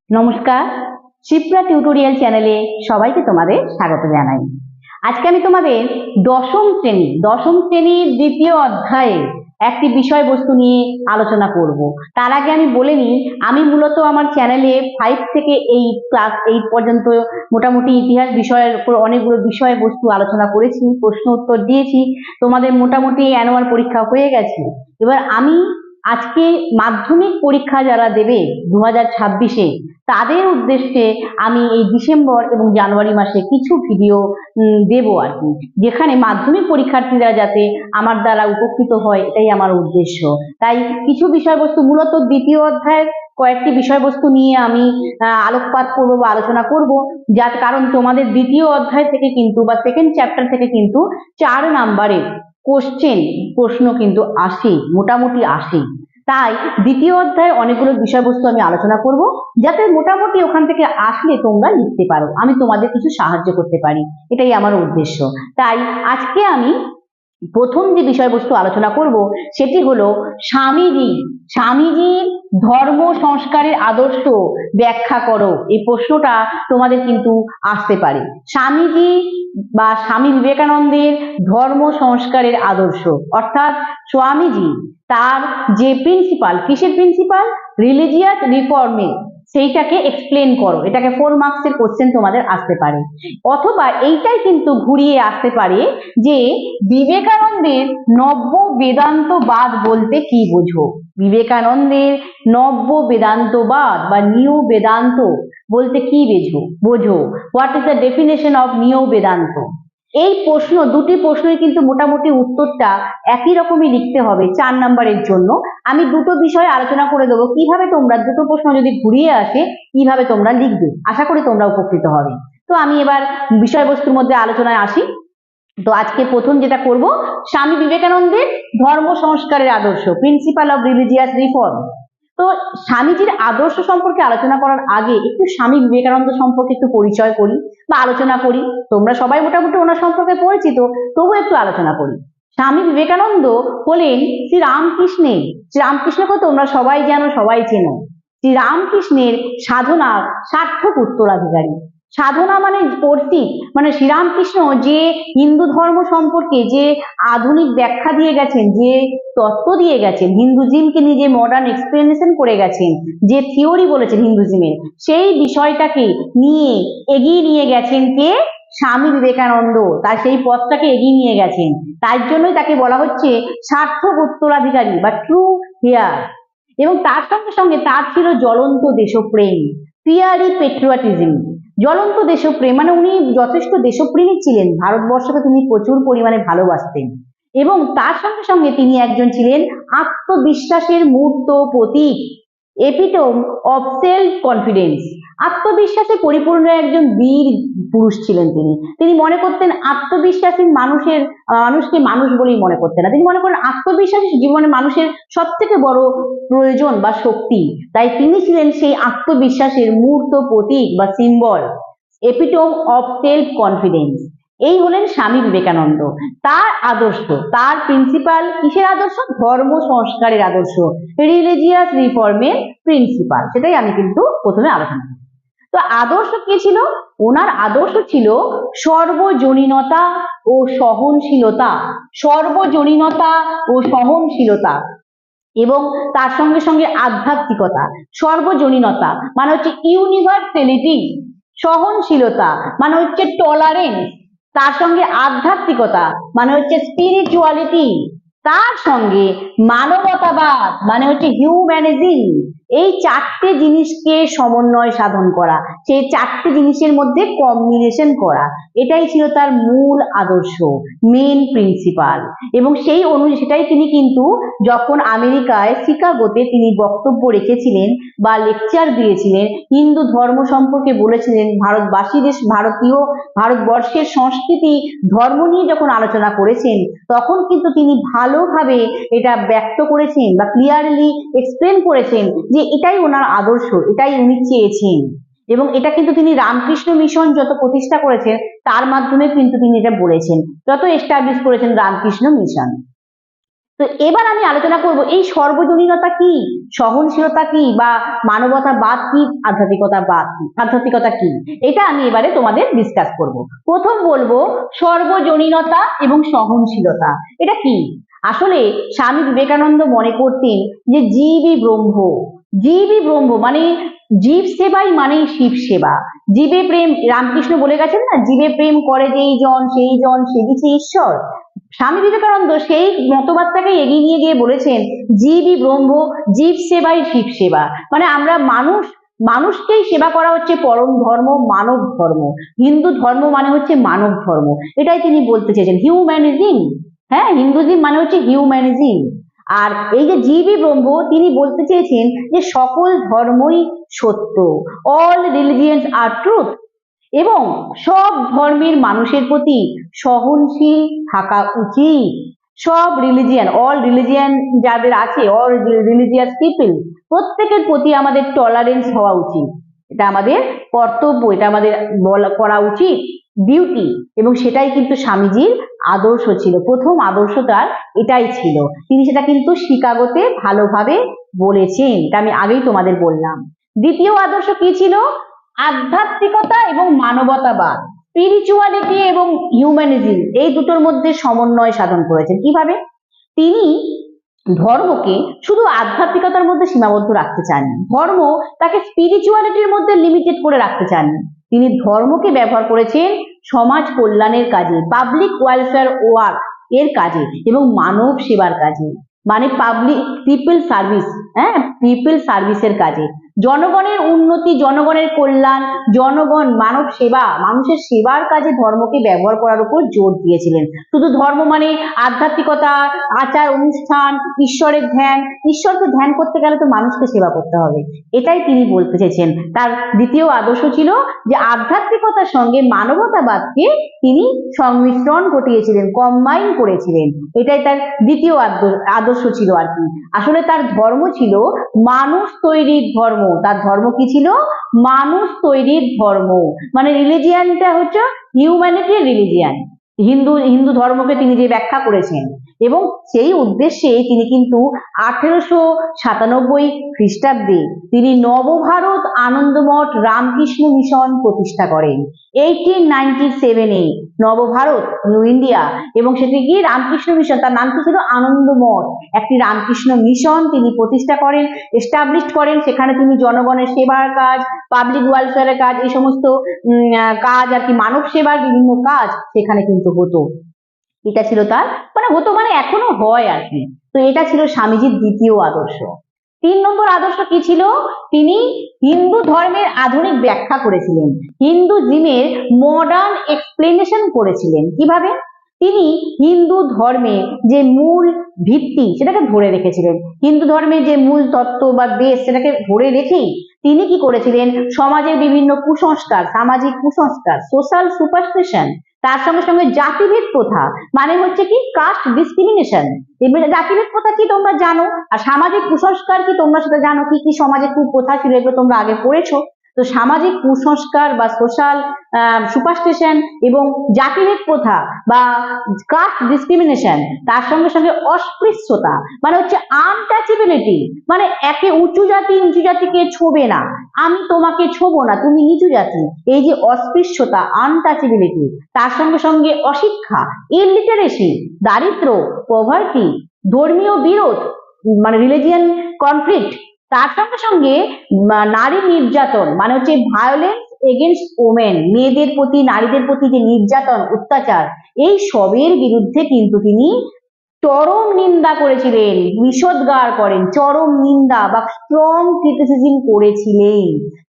নমস্কার, শিপ্রা টিউটোরিয়াল চ্যানেলে সবাইকে তোমাদের স্বাগত জানাই। আজকে আমি তোমাদের দশম শ্রেণীর দ্বিতীয় অধ্যায়ে একটি বিষয়বস্তু নিয়ে আলোচনা করব। তার আগে আমি বলে নিই, আমি মূলত আমার চ্যানেলে 5 থেকে ক্লাস 8 পর্যন্ত মোটামুটি ইতিহাস বিষয়ের উপর অনেকগুলো বিষয়বস্তু আলোচনা করেছি, প্রশ্ন উত্তর দিয়েছি। তোমাদের মোটামুটি অ্যানুয়াল পরীক্ষা হয়ে গেছে। এবার আমি আজকে মাধ্যমিক পরীক্ষা যারা দেবে 2026-এ, তাদের উদ্দেশ্যে আমি এই ডিসেম্বর এবং জানুয়ারি মাসে কিছু ভিডিও দেব আর কি, যেখানে মাধ্যমিক পরীক্ষার্থীরা যাতে আমার দ্বারা উপকৃত হয়, এটাই আমার উদ্দেশ্য। তাই কিছু বিষয়বস্তু, মূলত দ্বিতীয় অধ্যায়ের কয়েকটি বিষয়বস্তু নিয়ে আমি আলোকপাত করবো বা আলোচনা করব, যার কারণ তোমাদের দ্বিতীয় অধ্যায় থেকে কিন্তু বা সেকেন্ড চ্যাপ্টার থেকে কিন্তু 4 নাম্বারের প্রশ্ন কিন্তু আসে, মোটামুটি আসে। তাই দ্বিতীয় অধ্যায়ে অনেকগুলো বিষয়বস্তু আমি আলোচনা করব, যাতে মোটামুটি ওখান থেকে আসলে তোমরা লিখতে পারো, আমি তোমাদের কিছু সাহায্য করতে পারি, এটাই আমার উদ্দেশ্য। তাই আজকে আমি প্রথম যে বিষয়বস্তু আলোচনা করব সেটি হলো স্বামীজির ধর্ম সংস্কারের আদর্শ ব্যাখ্যা করো। এই প্রশ্নটা তোমাদের কিন্তু আসতে পারে। স্বামীজি বা স্বামী বিবেকানন্দের ধর্ম সংস্কারের আদর্শ, অর্থাৎ স্বামীজি তার যে প্রিন্সিপাল, কিসের প্রিন্সিপাল? রিলিজিয়াস রিফর্মে, সেইটাকে এক্সপ্লেন করো। এটাকে 4 মার্কসের কোশ্চেন তোমাদের আসতে পারে। অথবা এইটাই কিন্তু ঘুরিয়ে আসতে পারে যে বিবেকানন্দের নব্য বেদান্তবাদ বলতে কি বোঝো? বিবেকানন্দের নব্য বেদান্তবাদ বা নিউ বেদান্ত বলতে কি বোঝো? What is the definition of new Vedanta? এই প্রশ্ন, দুটি প্রশ্নের কিন্তু মোটামুটি উত্তরটা একই রকমই লিখতে হবে 4 নাম্বারের জন্য। আমি দুটো বিষয় আলোচনা করে দেবো, কিভাবে তোমরা দুটো প্রশ্ন যদি ঘুরিয়ে আসে কিভাবে তোমরা লিখবে। আশা করি তোমরা উপকৃত হবে। তো আমি এবার বিষয়বস্তুর মধ্যে আলোচনায় আসি। তো আজকে প্রথম যেটা করব, স্বামী বিবেকানন্দের ধর্ম সংস্কারের আদর্শ, প্রিন্সিপাল অফ রিলিজিয়াস রিফর্ম। তো স্বামীজির আদর্শ সম্পর্কে আলোচনা করার আগে একটু স্বামী বিবেকানন্দ সম্পর্কে একটু পরিচয় করি বা আলোচনা করি। তোমরা সবাই মোটামুটি ওনার সম্পর্কে পরিচিত, তবু একটু আলোচনা করি। স্বামী বিবেকানন্দ হলেন শ্রীরামকৃষ্ণকে তোমরা সবাই জানো, সবাই চেনো। শ্রীরামকৃষ্ণের সাধনার সার্থক উত্তরাধিকারী। সাধনা মানে পড়ছি, মানে শ্রীরামকৃষ্ণ যে হিন্দু ধর্ম সম্পর্কে যে আধুনিক ব্যাখ্যা দিয়ে গেছেন, যে তত্ত্ব দিয়ে গেছেন, হিন্দুজিমকে নিজে মডার্ন এক্সপ্লেনেশন করে গেছেন, যে থিওরি বলেছেন হিন্দুজিমের, সেই বিষয়টাকে নিয়ে এগিয়ে নিয়ে গেছেন কে? স্বামী বিবেকানন্দ। তার সেই পথটাকে এগিয়ে নিয়ে গেছেন, তার জন্যই তাকে বলা হচ্ছে সার্থক উত্তরাধিকারী বা ট্রু হেয়ার। এবং তার সঙ্গে সঙ্গে তার ছিল জ্বলন্ত দেশপ্রেম, ফিয়ারি পেট্রিয়টিজম। জ্বলন্ত দেশপ্রেম মানে উনি যথেষ্ট দেশপ্রেমিক ছিলেন, ভারতবর্ষকে তিনি প্রচুর পরিমাণে ভালোবাসতেন। এবং তার সঙ্গে সঙ্গে তিনি একজন ছিলেন আত্মবিশ্বাসের মূর্ত প্রতীক, এপিটোম অফ সেলফ কনফিডেন্স। আত্মবিশ্বাসে পরিপূর্ণ একজন বীর পুরুষ ছিলেন তিনি। তিনি মনে করতেন আত্মবিশ্বাসী মানুষকে মানুষ বলেই মনে করতেন না, তিনি মনে করেন আত্মবিশ্বাসী জীবনে মানুষের সব থেকে বড় প্রয়োজন বা শক্তি। তাই তিনি ছিলেন সেই আত্মবিশ্বাসের মূর্ত প্রতীক বা symbol, epitome of self confidence. এই হলেন স্বামী বিবেকানন্দ। তার আদর্শ, তার প্রিন্সিপাল কিসের আদর্শ? ধর্ম সংস্কারের আদর্শ, রিলিজিয়াস রিফর্মের প্রিন্সিপাল। সেটাই আমি কিন্তু প্রথমে আলোচনা করি। তো আদর্শ কি ছিল? ওনার আদর্শ ছিল সর্বজনীনতা ও সহনশীলতা। সর্বজনীনতা ও সহনশীলতা এবং তার সঙ্গে সঙ্গে আধ্যাত্মিকতা। সর্বজনীনতা মানে হচ্ছে ইউনিভার্সালিটি, সহনশীলতা মানে হচ্ছে টলারেন্স, তার সঙ্গে আধ্যাত্মিকতা মানে হচ্ছে স্পিরিচুয়ালিটি, তার সঙ্গে মানবতাবাদ মানে হচ্ছে হিউম্যানিজম। এই 4টে জিনিসকে সমন্বয় সাধন করা, সেই 4টে জিনিসের মধ্যে কম্বিনেশন করা, এটাই ছিল তার মূল আদর্শ, মেন প্রিন্সিপাল। এবং সেটাই তিনি কিন্তু যখন আমেরিকায় শিকাগোতে তিনি বক্তব্য রেখেছিলেন বা লেকচার দিয়েছিলেন, হিন্দু ধর্ম সম্পর্কে বলেছিলেন, ভারতবর্ষের সংস্কৃতি ধর্ম নিয়ে যখন আলোচনা করেছেন, তখন কিন্তু তিনি ভালোভাবে এটা ব্যক্ত করেছেন বা ক্লিয়ারলি এক্সপ্লেন করেছেন যে এটাই ওনার আদর্শ, এটাই উনি চেয়েছেন। এবং এটা কিন্তু তিনি রামকৃষ্ণ মিশন যত প্রতিষ্ঠা করেছেন তার মাধ্যমে কিন্তু তিনি এটা বলেছেন, যত এস্টাবলিশ করেছেন রামকৃষ্ণ মিশন। তো এবার আমি আলোচনা করব এই সর্বজনীনতা কি, সহনশীলতা কি, বা মানবতাবাদ কি, আধ্যাত্মিকতা কি, এটা আমি এবারে তোমাদের ডিসকাস করব। প্রথম বলবো সর্বজনীনতা এবং সহনশীলতা, এটা কি? আসলে স্বামী বিবেকানন্দ মনে করতেন যে জীবই ব্রহ্ম মানে জীব সেবাই মানেই শিব সেবা। জীবে প্রেম, রামকৃষ্ণ বলে গেছেন না, জীবে প্রেম করে যেই জন সেই জন সেবিছে ঈশ্বর। স্বামী বিবেকানন্দ সেই মতবাদটাকে এগিয়ে নিয়ে গিয়ে বলেছেন জীবই ব্রহ্ম, জীব সেবাই শিব সেবা। মানে আমরা মানুষকেই সেবা করা হচ্ছে পরম ধর্ম, মানব ধর্ম। হিন্দু ধর্ম মানে হচ্ছে মানব ধর্ম, এটাই তিনি বলতে চেয়েছেন, হিউম্যানিজম। হ্যাঁ, হিন্দুজিম মানে হচ্ছে হিউম্যানিজম। আর এই যে জীবই ব্রহ্ম, তিনি বলতে চেয়েছেন যে সকল ধর্মই সত্য, অল রিলিজিয়ন্স আর ট্রুথ, এবং সব ধর্মের মানুষের প্রতি সহনশীল থাকা উচিত। সব রিলিজিয়ান, অল রিলিজিয়ান যাদের আছে, অল রিলিজিয়াস পিপল, প্রত্যেকের প্রতি আমাদের টলারেন্স হওয়া উচিত। এটা আমাদের কর্তব্য, এটা আমাদের করা উচিত, ডিউটি। এবং সেটাই কিন্তু স্বামীজির আদর্শ ছিল, প্রথম আদর্শ তার এটাই ছিল। তিনি সেটা কিন্তু শিকাগোতে ভালোভাবে বলেছেন, এটা আমি আগেই তোমাদের বললাম। দ্বিতীয় আদর্শ কি ছিল? আধ্যাত্মিকতা এবং মানবতাবাদ, স্পিরিচুয়ালিটি এবং হিউম্যানিজম, এই দুটোর মধ্যে সমন্বয় সাধন করেছেন। কিভাবে? তিনি ধর্মকে শুধু আধ্যাত্মিকতার মধ্যে সীমাবদ্ধ রাখতে চাননি, ধর্ম তাকে স্পিরিচুয়ালিটির মধ্যে লিমিটেড করে রাখতে চাননি। তিনি ধর্মকে ব্যবহার করেছেন সমাজ কল্যাণের কাজে, পাবলিক ওয়েলফেয়ার ওয়ার্ক এর কাজে, এবং মানব সেবার কাজে, মানে পিপল সার্ভিস, হ্যাঁ, পিপল সার্ভিসের কাজে, জনগণের উন্নতি, জনগণের কল্যাণ, মানব সেবা, মানুষের সেবার কাজে ধর্মকে ব্যবহার করার উপর জোর দিয়েছিলেন। শুধু ধর্ম মানে আধ্যাত্মিকতা, আচার অনুষ্ঠান, ঈশ্বরের ধ্যান, ঈশ্বরকে ধ্যান করতে গেলে তো মানুষকে সেবা করতে হবে, এটাই তিনি বলতে চেয়েছেন। তার দ্বিতীয় আদর্শ ছিল যে আধ্যাত্মিকতার সঙ্গে মানবতাবাদকে তিনি সংমিশ্রণ ঘটিয়েছিলেন, কম্বাইন করেছিলেন, এটাই তার দ্বিতীয় আদর্শ ছিল আর কি। আসলে তার ধর্ম ছিল মানুষ তৈরির ধর্ম। তার ধর্ম কি ছিল? মানুষ তৈরির ধর্ম, মানে রিলিজিয়ানটা হচ্ছে হিউম্যানিটির রিলিজিয়ান। হিন্দু ধর্মকে তিনি যে ব্যাখ্যা করেছেন, এবং সেই উদ্দেশ্যে তিনি কিন্তু 1897 খ্রিস্টাব্দে তিনি নবভারত আনন্দমঠ রামকৃষ্ণ মিশন প্রতিষ্ঠা করেন। 1897 নবভারত, নিউ ইন্ডিয়া, এবং সেটি কি রামকৃষ্ণ মিশন, তার নাম কি ছিল? আনন্দমঠ। একটি রামকৃষ্ণ মিশন তিনি প্রতিষ্ঠা করেন, এস্টাবলিশ করেন। সেখানে তিনি জনগণের সেবার কাজ, পাবলিক ওয়েলফেয়ারের কাজ, এই সমস্ত কাজ আর কি, মানব সেবার বিভিন্ন কাজ সেখানে কিন্তু হতো। এটা ছিল তার, মানে হতো মানে এখনো হয় আর কি। তো এটা ছিল স্বামীজির দ্বিতীয় আদর্শ। 3 নম্বর আদর্শ কি ছিল? তিনি হিন্দু ধর্মের আধুনিক ব্যাখ্যা করেছিলেন, হিন্দুজিমের মডার্ন এক্সপ্লেনেশন করেছিলেন। কিভাবে? তিনি হিন্দু ধর্মে যে মূল ভিত্তি সেটাকে ধরে রেখেছিলেন, হিন্দু ধর্মের যে মূল তত্ত্ব বা বেস সেটাকে ধরে রেখেই তিনি কি করেছিলেন? সমাজের বিভিন্ন কুসংস্কার, সামাজিক কুসংস্কার, সোশ্যাল সুপারস্টিশন, তার সঙ্গে সঙ্গে জাতিভেদ প্রথা, মানে হচ্ছে কি কাস্ট ডিসক্রিমিনেশন। জাতিভেদ প্রথা কি তোমরা জানো, আর সামাজিক কুসংস্কার কি তোমরা সেটা জানো, কি কি সমাজে কুপ্রথা ছিল, এগুলো তোমরা আগে পড়েছো। তো সামাজিক কুসংস্কার বা সোশ্যাল সুপারস্টিশন এবং জাতিভেদ প্রথা বা কাস্ট ডিসক্রিমিনেশন, তার সঙ্গে সঙ্গে অস্পৃশ্যতা, মানে হচ্ছে আনটাচেবিলিটি, মানে একে উঁচু জাতি নিচু জাতিকে ছোবে না, আমি তোমাকে ছোবো না, তুমি নিচু জাতি, এই যে অস্পৃশ্যতা, আনটাচেবিলিটি, তার সঙ্গে সঙ্গে অশিক্ষা, ইলিটারেসি, দারিদ্র, পভার্টি, ধর্মীয় বিরোধ, মানে রিলিজিয়ান কনফ্লিক্ট, তার সঙ্গে সঙ্গে নারী নির্যাতন, মানে হচ্ছে ভায়োলেন্স এগেনস্ট ওমেন, মেয়েদের প্রতি, নারীদের প্রতি যে নির্যাতন, অত্যাচার, এই সবের বিরুদ্ধে কিন্তু তিনি চরম নিন্দা করেছিলেন, বিষোদ্গার করেন, চরম নিন্দা বা স্ট্রং ক্রিটিসিজম করেছিলেন।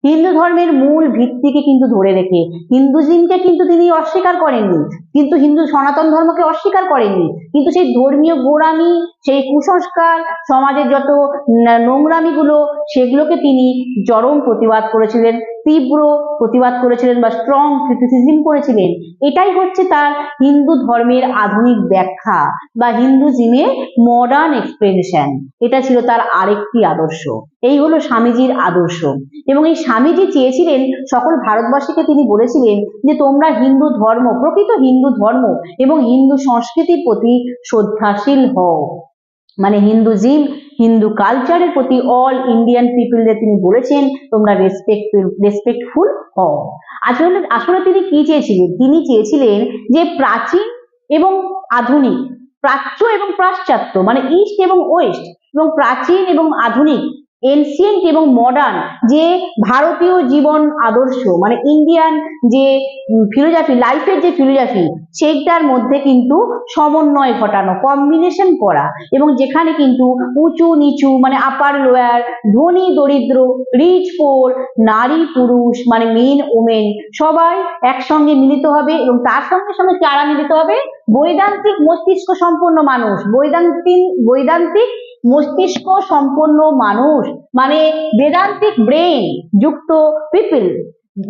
হিন্দু ধর্মের মূল ভিত্তিকে কিন্তু ধরে রেখে হিন্দুজিমকে কিন্তু তিনি অস্বীকার করেননি, কিন্তু হিন্দু সনাতন ধর্মকে অস্বীকার করেননি, কিন্তু সেই ধর্মীয় গোড়ামি, সেই কুসংস্কার, সমাজের যত নোংরামি গুলো, সেগুলোকে তিনি চরম প্রতিবাদ করেছিলেন, তীব্র প্রতিবাদ করেছিলেন বা স্ট্রং ক্রিটিসিজম করেছিলেন। এটাই হচ্ছে তার হিন্দু ধর্মের আধুনিক ব্যাখ্যা বা হিন্দুজিমের মডার্ন এক্সপ্লেনেশন। এটা ছিল তার আরেকটি আদর্শ। এই হলো স্বামীজির আদর্শ। এবং এই স্বামীজি চেয়েছিলেন সকল ভারতবাসীকে তিনি বলেছিলেন যে তোমরা হিন্দু ধর্ম, প্রকৃত হিন্দু ধর্ম এবং হিন্দু সংস্কৃতির প্রতি শ্রদ্ধাশীল হও। মানে হিন্দুজিম, হিন্দু কালচারের প্রতি অল ইন্ডিয়ান পিপলদের তিনি বলেছেন তোমরা রেসপেক্টফুল হও। আসলে আসলে তিনি কি চেয়েছিলেন? তিনি চেয়েছিলেন যে প্রাচীন এবং আধুনিক, প্রাচ্য এবং পাশ্চাত্য মানে ইস্ট এবং ওয়েস্ট, এবং প্রাচীন এবং আধুনিক, এনসিয়েন্ট এবং মডার্ন যে ভারতীয় জীবন আদর্শ মানে ইন্ডিয়ান যে ফিলোজফি, লাইফের যে ফিলোজফি, সেইটার মধ্যে কিন্তু সমন্বয় ঘটানো, কম্বিনেশন করা, এবং যেখানে কিন্তু উঁচু নিচু মানে আপার লোয়ার, ধনী দরিদ্র, রিচ পোর, নারী পুরুষ মানে মেন ওমেন সবাই একসঙ্গে মিলিত হবে, এবং তার সঙ্গে সঙ্গে কারা মিলিত হবে? বৈদান্তিক মস্তিষ্ক সম্পন্ন মানুষ, বৈদান্তিক মস্তিষ্ক সম্পন্ন মানুষ মানে বেদান্তিক ব্রেন যুক্ত পিপল।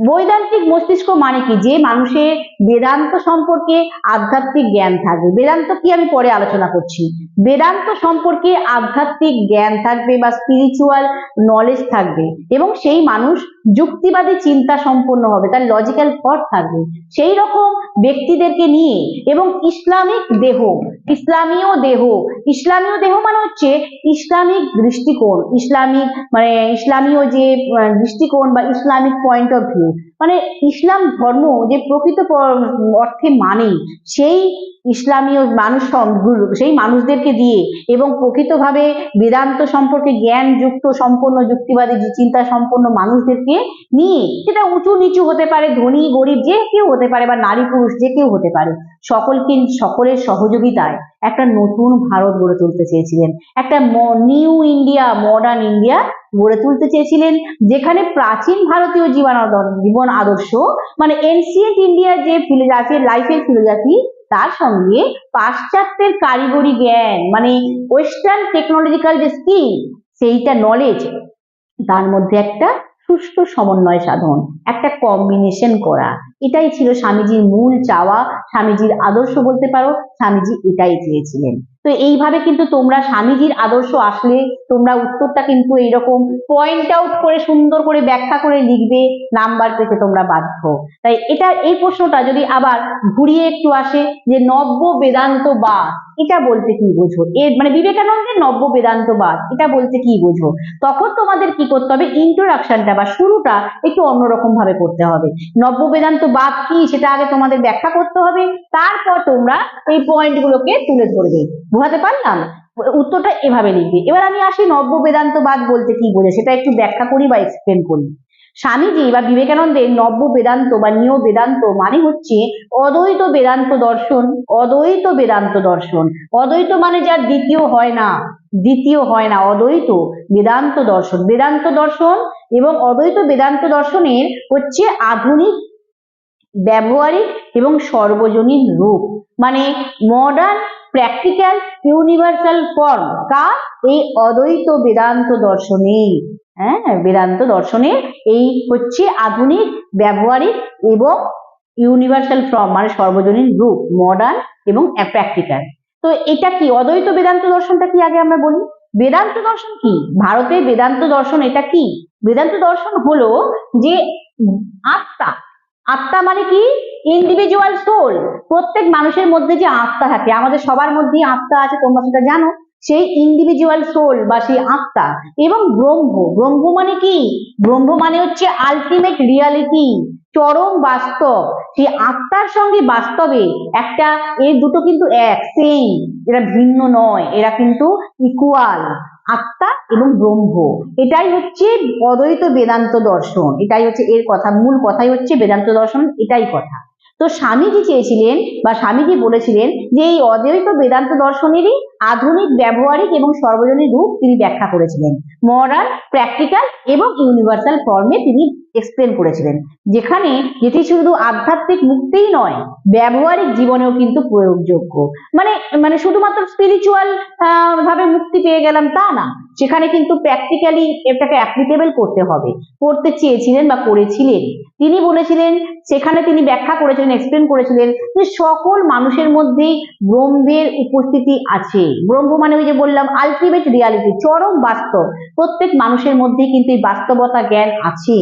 বৈদান্তিক মস্তিষ্ক মানে কি? যে মানুষের বেদান্ত সম্পর্কে আধ্যাত্মিক জ্ঞান থাকবে। বেদান্ত কি আমি পরে আলোচনা করছি। বেদান্ত সম্পর্কে আধ্যাত্মিক জ্ঞান থাকবে বা স্পিরিচুয়াল নলেজ থাকবে, এবং সেই মানুষ যুক্তিবাদী চিন্তা সম্পন্ন হবে, তার লজিক্যাল থট থাকবে। সেই রকম ব্যক্তিদেরকে নিয়ে, এবং ইসলামিক দেহ, ইসলামীয় দেহ, ইসলামীয় দেহ মানে হচ্ছে ইসলামিক দৃষ্টিকোণ, ইসলামিক মানে ইসলামীয় যে দৃষ্টিকোণ বা ইসলামিক পয়েন্ট অফ ভিউ, মানে ইসলাম ধর্ম যে প্রকৃত অর্থে মানে সেই ইসলামীয় মানুষ, সেই মানুষদেরকে দিয়ে, এবং প্রকৃতভাবে বেদান্ত সম্পর্কে জ্ঞান যুক্ত সম্পন্ন যুক্তিবাদী চিন্তা সম্পন্ন মানুষদেরকে নিয়ে, সেটা উঁচু নিচু হতে পারে, ধনী গরিব যে কেউ হতে পারে, বা নারী পুরুষ যে কেউ হতে পারে, সকলের সহযোগিতায় একটা নতুন ভারত গড়ে তুলতে চেয়েছিলেন, একটা নিউ ইন্ডিয়া, মডার্ন ইন্ডিয়া গড়ে তুলতে চেয়েছিলেন, যেখানে প্রাচীন ভারতীয় জীবন আদর্শ মানে এনসিয়েন্ট ইন্ডিয়ার যে ফিলোজফি, লাইফের ফিলোজফি, তার সঙ্গে পাশ্চাত্যের কারিগরি জ্ঞান মানে ওয়েস্টার্ন টেকনোলজিক্যাল যে স্কিল, সেইটা নলেজ, তার মধ্যে একটা সুষ্ঠু সমন্বয় সাধন, একটা কম্বিনেশন করা, এটাই ছিল স্বামীজির মূল চাওয়া, স্বামীজির আদর্শ বলতে পারো। স্বামীজি এটাই চেয়েছিলেন। তো এইভাবে কিন্তু তোমরা স্বামীজির আদর্শ আসলে তোমরা উত্তরটা কিন্তু এইরকম পয়েন্ট আউট করে সুন্দর করে ব্যাখ্যা করে লিখবে, নাম্বার পেতে তোমরা বাধ্য। তাই এটা এই প্রশ্নটা যদি আবার ঘুরিয়ে একটু আসে যে নব্য বেদান্তবাদ এটা বলতে কি বোঝো, এর মানে বিবেকানন্দের নব্য বেদান্তবাদ এটা বলতে কি বোঝো, তখন তোমাদের কি করতে হবে? ইন্ট্রোডাকশনটা বা শুরুটা একটু অন্যরকম ভাবে করতে হবে। নব্য বেদান্তবাদ কি সেটা আগে তোমাদের ব্যাখ্যা করতে হবে, তারপর তোমরা এই পয়েন্টগুলোকে তুলে ধরবে। বোঝাতে পারলাম? উত্তরটা এভাবে লিখবে। এবার আমি আসি নব্য বেদান্তবাদ বলতে কি বোঝে সেটা একটু ব্যাখ্যা করি বা এক্সপ্লেন করি। স্বামীজি বা বিবেকানন্দের নব্য বেদান্ত বা নিয় বেদান্ত মানে হচ্ছে অদ্বৈত বেদান্ত দর্শন। অদ্বৈত বেদান্ত দর্শন, অদ্বৈত মানে যার দ্বিতীয় হয় না, দ্বিতীয় হয় না, অদ্বৈত বেদান্ত দর্শন। বেদান্ত দর্শন এবং অদ্বৈত বেদান্ত দর্শনের হচ্ছে আধুনিক, ব্যবহারিক এবং সর্বজনীন রূপ, মানে মডার্ন প্র্যাকটিক্যাল ইউনিভার্সাল ফর্ম কার? এই অদ্বৈত বেদান্ত দর্শনের। হ্যাঁ, বেদান্ত দর্শনের এই হচ্ছে আধুনিক, ব্যবহারিক এবং ইউনিভার্সাল ফর্ম মানে সর্বজনীন রূপ, মডার্ন এবং প্র্যাকটিক্যাল। তো এটা কি অদ্বৈত বেদান্ত দর্শনটা কি আগে আমরা বলি। বেদান্ত দর্শন কি? ভারতের বেদান্ত দর্শন এটা কি? বেদান্ত দর্শন হলো যে আত্মা, আত্মা মানে কি? Individual soul. প্রত্যেক মানুষের মধ্যে যে আত্মা থাকে, আমাদের সবার মধ্যেই আত্মা আছে, তোমরা সেটা জানো, সেই ইন্ডিভিজুয়াল সোল বা সেই আত্মা, এবং ব্রহ্ম। ব্রহ্ম মানে কি? ব্রহ্ম মানে হচ্ছে আলটিমেট রিয়ালিটি, চরম বাস্তব। সেই আত্মার সঙ্গে বাস্তবে একটা, এই দুটো কিন্তু এক, সেম, এরা ভিন্ন নয়, এরা কিন্তু ইকুয়াল, আত্মা এবং ব্রহ্ম। এটাই হচ্ছে অদ্বৈত বেদান্ত দর্শন, এটাই হচ্ছে এর কথা, মূল কথাই হচ্ছে বেদান্ত দর্শন, এটাই কথা। তো স্বামীজি চেয়েছিলেন বা স্বামীজি বলেছিলেন যে এই অদ্বৈত বেদান্ত দর্শনেরই আধুনিক, ব্যবহারিক এবং সর্বজনীন রূপ তিনি ব্যাখ্যা করেছিলেন, মডার্ন, প্র্যাকটিক্যাল এবং ইউনিভার্সাল ফর্মে তিনি এক্সপ্লেন করেছিলেন, যেখানে যেটি শুধু আধ্যাত্মিক মুক্তিই নয়, ব্যবহারিক জীবনেও কিন্তু প্রয়োগযোগ্য। মানে মানে শুধুমাত্র স্পিরিচুয়াল ভাবে মুক্তি পেয়ে গেলাম তা না, সেখানে কিন্তু প্র্যাকটিক্যালি এটাকে অ্যাপ্লিকেবল করতে হবে, করতে চেয়েছিলেন বা করেছিলেন। তিনি বলেছিলেন, সেখানে তিনি ব্যাখ্যা করেছিলেন, এক্সপ্লেন করেছিলেন যে সকল মানুষের মধ্যেই ব্রহ্মের উপস্থিতি আছে। ব্রহ্ম মানে ওই যে বললাম আলটিমেট রিয়ালিটি, চরম বাস্তব। প্রত্যেক মানুষের মধ্যেই কিন্তু এই বাস্তবতা জ্ঞান আছে,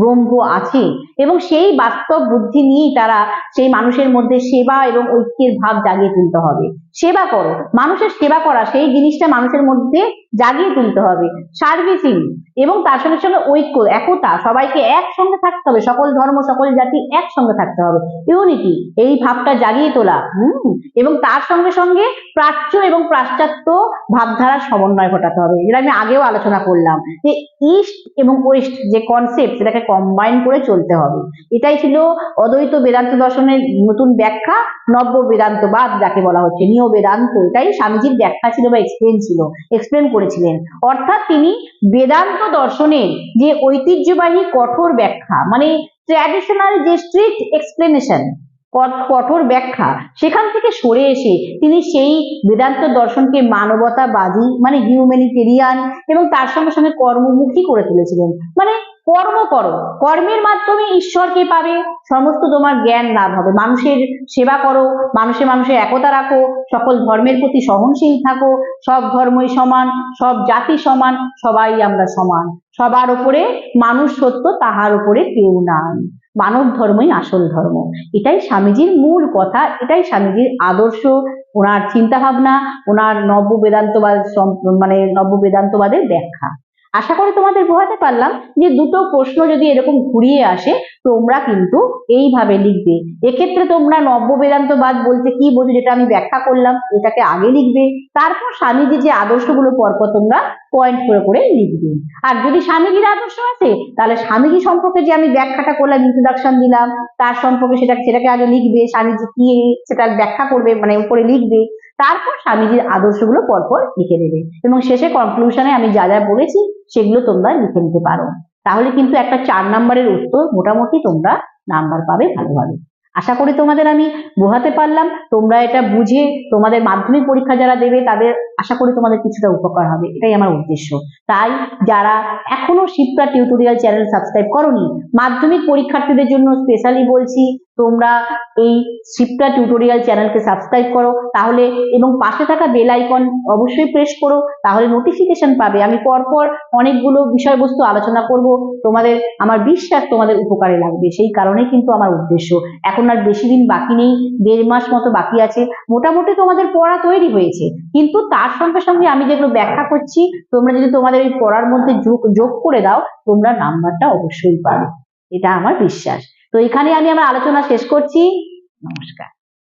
ব্রহ্ম আছে, এবং সেই বাস্তব বুদ্ধি নিয়েই তারা সেই মানুষের মধ্যে সেবা এবং ঐক্যের ভাব জাগিয়ে তুলতে হবে। সেবা করো, মানুষের সেবা করা সেই জিনিসটা মানুষের মধ্যে জাগিয়ে তুলতে হবে। সার্ভিসিং এবং তার সঙ্গে সঙ্গে ঐক্য, একতা, সবাইকে একসঙ্গে থাকতে হবে, সকল ধর্ম সকল জাতি একসঙ্গে থাকতে হবে, ইউনিটি, এই ভাবটা জাগিয়ে তোলা। এবং তার সঙ্গে সঙ্গে প্রাচ্য এবং পাশ্চাত্য ভাবধারার সমন্বয় ঘটাতে হবে, যেটা আমি আগেও আলোচনা করলাম যে ইস্ট এবং ওয়েস্ট যে কনসেপ্ট সেটাকে কম্বাইন করে চলতে হবে। এটাই ছিল অদ্বৈত বেদান্ত দর্শনের নতুন ব্যাখ্যা, নব্য বেদান্তবাদ যাকে বলা হচ্ছে, নিও বেদান্ত। এটাই স্বামীজির ব্যাখ্যা ছিল বা এক্সপ্লেন করেছিলেন। অর্থাৎ তিনি বেদান্ত দর্শনের যে ঐতিহ্যবাহী কঠোর ব্যাখ্যা, মানে ট্র্যাডিশনাল যে স্ট্রিক্ট এক্সপ্লেনেশন, কঠোর ব্যাখ্যা, সেখান থেকে সরে এসে তিনি সেই বেদান্ত দর্শনকে মানবতাবাদী মানে হিউম্যানিটেরিয়ান এবং তার সঙ্গে সঙ্গে কর্মমুখী করে তুলেছিলেন। মানে কর্ম করো, কর্মের মাধ্যমে ঈশ্বরকে পাবে, সমস্ত তোমার জ্ঞান লাভ হবে। মানুষের সেবা করো, মানুষে মানুষে একতা রাখো, সকল ধর্মের প্রতি সহনশীল থাকো, সব ধর্মই সমান, সব জাতি সমান, সবাই আমরা সমান, সবার উপরে মানুষ সত্য, তাহার উপরে কেউ নাই, মানব ধর্মই আসল ধর্ম। এটাই স্বামীজির মূল কথা, এটাই স্বামীজির আদর্শ, ওনার চিন্তা ভাবনা, ওনার নব্য বেদান্তবাদ মানে নব্য বেদান্তবাদের ব্যাখ্যা। আশা করি তোমাদের বোঝাতে পারলাম যে দুটো প্রশ্ন যদি এরকম ঘুরিয়ে আসে তোমরা কিন্তু এইভাবে লিখবে। এক্ষেত্রে তোমরা নব্য বেদান্তবাদ বলতে কি বোঝো যেটা আমি ব্যাখ্যা করলাম এটাকে আগে লিখবে, তারপর স্বামীজির যে আদর্শগুলো পরপর তোমরা পয়েন্ট করে করে লিখবে। আর যদি স্বামীজির আদর্শ আছে তাহলে স্বামীজি সম্পর্কে যে আমি ব্যাখ্যাটা করলাম, ইন্ট্রোডাকশন দিলাম, তার সম্পর্কে সেটাকে আগে লিখবে, স্বামীজি কি সেটা ব্যাখ্যা করবে মানে উপরে লিখবে, তারপর স্বামীজির আদর্শগুলো পরপর লিখে দেবে এবং শেষে কনক্লুশনে আমি যা যা বলেছি সেগুলো তোমরা লিখে নিতে পারো। তাহলে কিন্তু একটা 4 নম্বরের উত্তর মোটামুটি তোমরা নাম্বার পাবে ভালোভাবে। আশা করি তোমাদের আমি বোঝাতে পারলাম, তোমরা এটা বুঝে তোমাদের মাধ্যমিক পরীক্ষা যারা দেবে তাদের আশা করি তোমাদের কিছুটা উপকার হবে, এটাই আমার উদ্দেশ্য। তাই যারা এখনো শিপ্রা টিউটোরিয়াল চ্যানেল সাবস্ক্রাইব করোনি, মাধ্যমিক পরীক্ষার্থীদের জন্য স্পেশালি বলছি তোমরা এই শিপ্রা টিউটোরিয়াল চ্যানেলকে সাবস্ক্রাইব করো তাহলে, এবং পাশে থাকা বেল আইকন অবশ্যই প্রেস করো, তাহলে নোটিফিকেশন পাবে। আমি পরপর অনেকগুলো বিষয়বস্তু আলোচনা করব, তোমাদের আমার বিশ্বাস তোমাদের উপকারে লাগবে, সেই কারণেই কিন্তু আমার উদ্দেশ্য। এখন আর বেশি দিন বাকি নেই, 1.5 মাস মতো বাকি আছে, মোটামুটি তোমাদের পড়া তৈরি হয়েছে, কিন্তু তার সঙ্গে সঙ্গে আমি যেগুলো ব্যাখ্যা করছি তোমরা যদি তোমাদের এই পড়ার মধ্যে যোগ করে দাও তোমরা নাম্বারটা অবশ্যই পাবে, এটা আমার বিশ্বাস। তো এখানে আমি আমার আলোচনা শেষ করছি। নমস্কার।